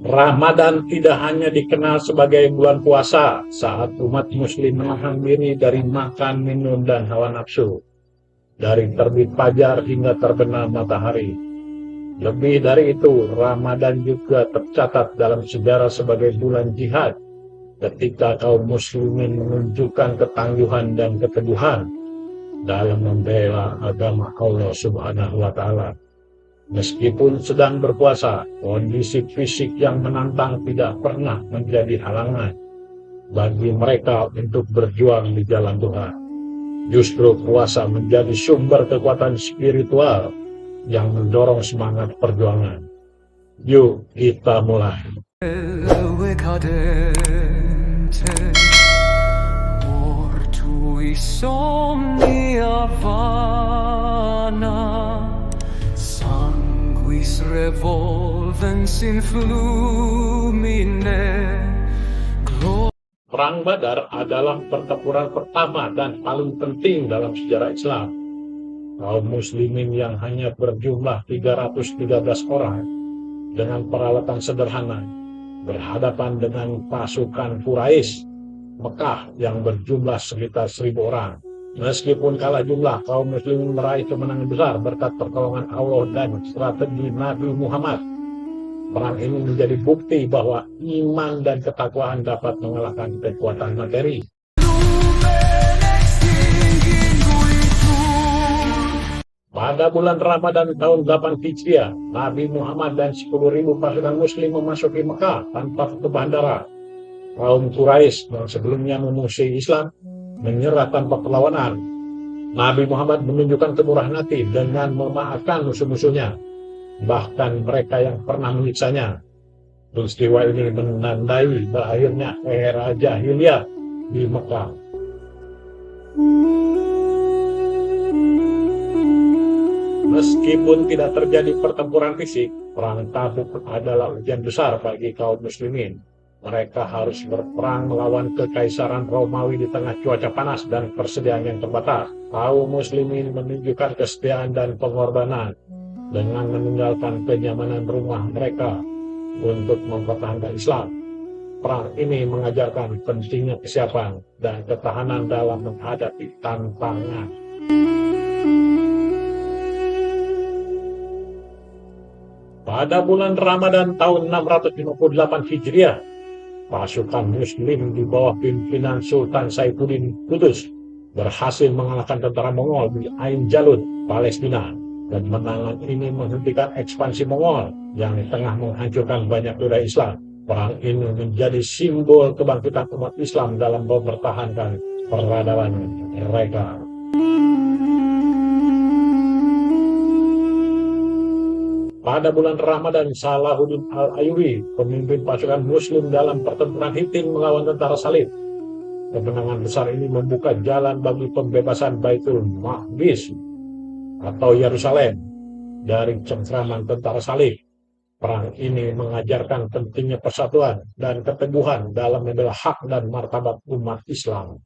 Ramadan tidak hanya dikenal sebagai bulan puasa saat umat muslim menahan diri dari makan, minum, dan hawa nafsu, dari terbit fajar hingga terbenam matahari. Lebih dari itu, Ramadan juga tercatat dalam sejarah sebagai bulan jihad, ketika kaum muslimin menunjukkan ketangguhan dan keteguhan dalam membela agama Allah Subhanahu wa Ta'ala. Meskipun sedang berpuasa, kondisi fisik yang menantang tidak pernah menjadi halangan bagi mereka untuk berjuang di jalan Tuhan. Justru puasa menjadi sumber kekuatan spiritual yang mendorong semangat perjuangan. Yuk kita mulai. Perang Badar adalah pertempuran pertama dan paling penting dalam sejarah Islam. Kaum muslimin yang hanya berjumlah 313 orang dengan peralatan sederhana berhadapan dengan pasukan Quraisy Mekah yang berjumlah sekitar 1.000 orang. Meskipun kalah jumlah, kaum muslimin meraih kemenangan besar berkat pertolongan Allah dan strategi Nabi Muhammad. Perang ini menjadi bukti bahwa iman dan ketakwaan dapat mengalahkan kekuatan materi. Pada bulan Ramadan tahun 8 Hijriah, Nabi Muhammad dan 10.000 pasukan muslim memasuki Mekah tanpa tutup bandara. Kaum Quraisy yang sebelumnya memusuhi Islam menyerah tanpa perlawanan. Nabi Muhammad menunjukkan kemurahan hati dengan memaafkan musuh-musuhnya, bahkan mereka yang pernah menyiksanya. Peristiwa ini menandai berakhirnya era jahiliyah di Mekah. Meskipun tidak terjadi pertempuran fisik, perang Tabuk adalah ujian besar bagi kaum muslimin. Mereka harus berperang melawan kekaisaran Romawi di tengah cuaca panas dan persediaan yang terbatas. Kaum muslimin menunjukkan kesetiaan dan pengorbanan dengan meninggalkan kenyamanan rumah mereka untuk mempertahankan Islam. Perang ini mengajarkan pentingnya kesiapan dan ketahanan dalam menghadapi tantangan. Pada bulan Ramadan tahun 658 Hijriah, pasukan muslim di bawah pimpinan Sultan Saifuddin Qutuz berhasil mengalahkan tentara Mongol di Ain Jalut, Palestina. Kemenangan ini menghentikan ekspansi Mongol yang tengah menghancurkan banyak wilayah Islam. Perang ini menjadi simbol kebangkitan umat Islam dalam mempertahankan peradaban mereka. Pada bulan Ramadan, Salahuddin Al-Ayyubi, pemimpin pasukan muslim dalam pertempuran Hittin melawan tentara Salib. Kemenangan besar ini membuka jalan bagi pembebasan Baitul Maqdis atau Yerusalem dari cengkraman tentara Salib. Perang ini mengajarkan pentingnya persatuan dan keteguhan dalam membela hak dan martabat umat Islam.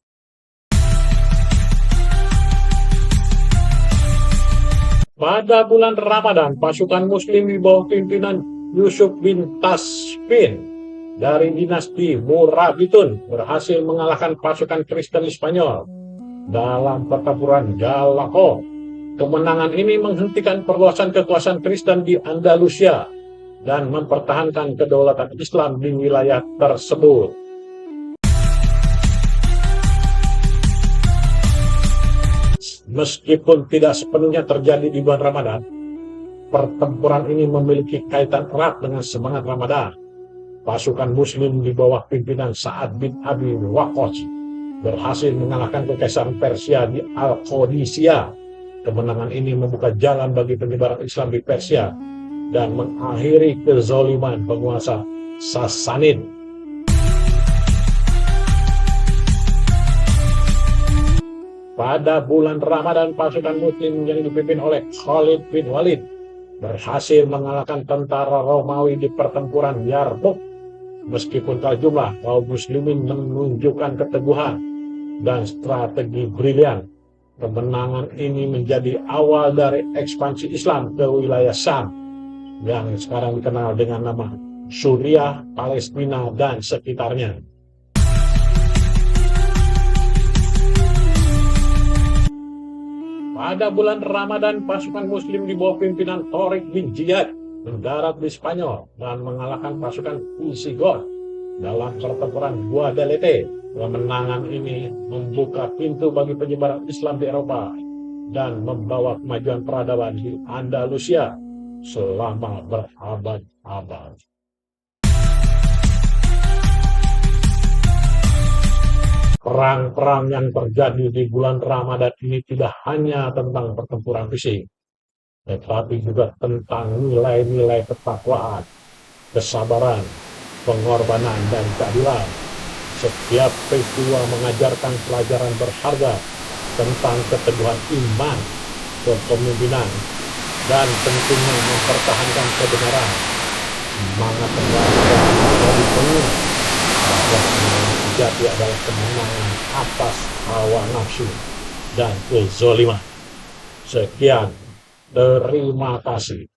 Pada bulan Ramadan, pasukan muslim di bawah pimpinan Yusuf bin Tasfin dari dinasti Murabitun berhasil mengalahkan pasukan Kristen Spanyol dalam pertempuran Galaho. Kemenangan ini menghentikan perluasan kekuasaan Kristen di Andalusia dan mempertahankan kedaulatan Islam di wilayah tersebut. Meskipun tidak sepenuhnya terjadi di bulan Ramadan, pertempuran ini memiliki kaitan erat dengan semangat Ramadan. Pasukan muslim di bawah pimpinan Sa'ad bin Abi Waqqas berhasil mengalahkan kekaisaran Persia di Al-Qadisiyah. Kemenangan ini membuka jalan bagi penyebaran Islam di Persia dan mengakhiri kezaliman penguasa Sassanid. Pada bulan Ramadan, pasukan muslim yang dipimpin oleh Khalid bin Walid berhasil mengalahkan tentara Romawi di pertempuran Yarmouk. Meskipun kalah jumlah, kaum muslimin menunjukkan keteguhan dan strategi brilian Kemenangan ini menjadi awal dari ekspansi Islam ke wilayah Syam yang sekarang dikenal dengan nama Suriah, Palestina, dan sekitarnya. Pada bulan Ramadan, pasukan Muslim di bawah pimpinan Tariq bin Ziyad mendarat di Spanyol dan mengalahkan pasukan Visigoth dalam pertempuran Guadalete. Kemenangan ini membuka pintu bagi penyebaran Islam di Eropa dan membawa kemajuan peradaban di Andalusia selama berabad-abad. Perang-perang yang terjadi di bulan Ramadan ini tidak hanya tentang pertempuran fisik, tetapi juga tentang nilai-nilai ketakwaan, kesabaran, pengorbanan, dan keadilan. Setiap peristiwa mengajarkan pelajaran berharga tentang keteguhan iman, kepemimpinan, dan tentunya mempertahankan kebenaran. Semangat pembelajaran menjadi penuh bahwa kemenangan sejati adalah kemenangan atas hawa nafsu dan kezoliman. Sekian, terima kasih.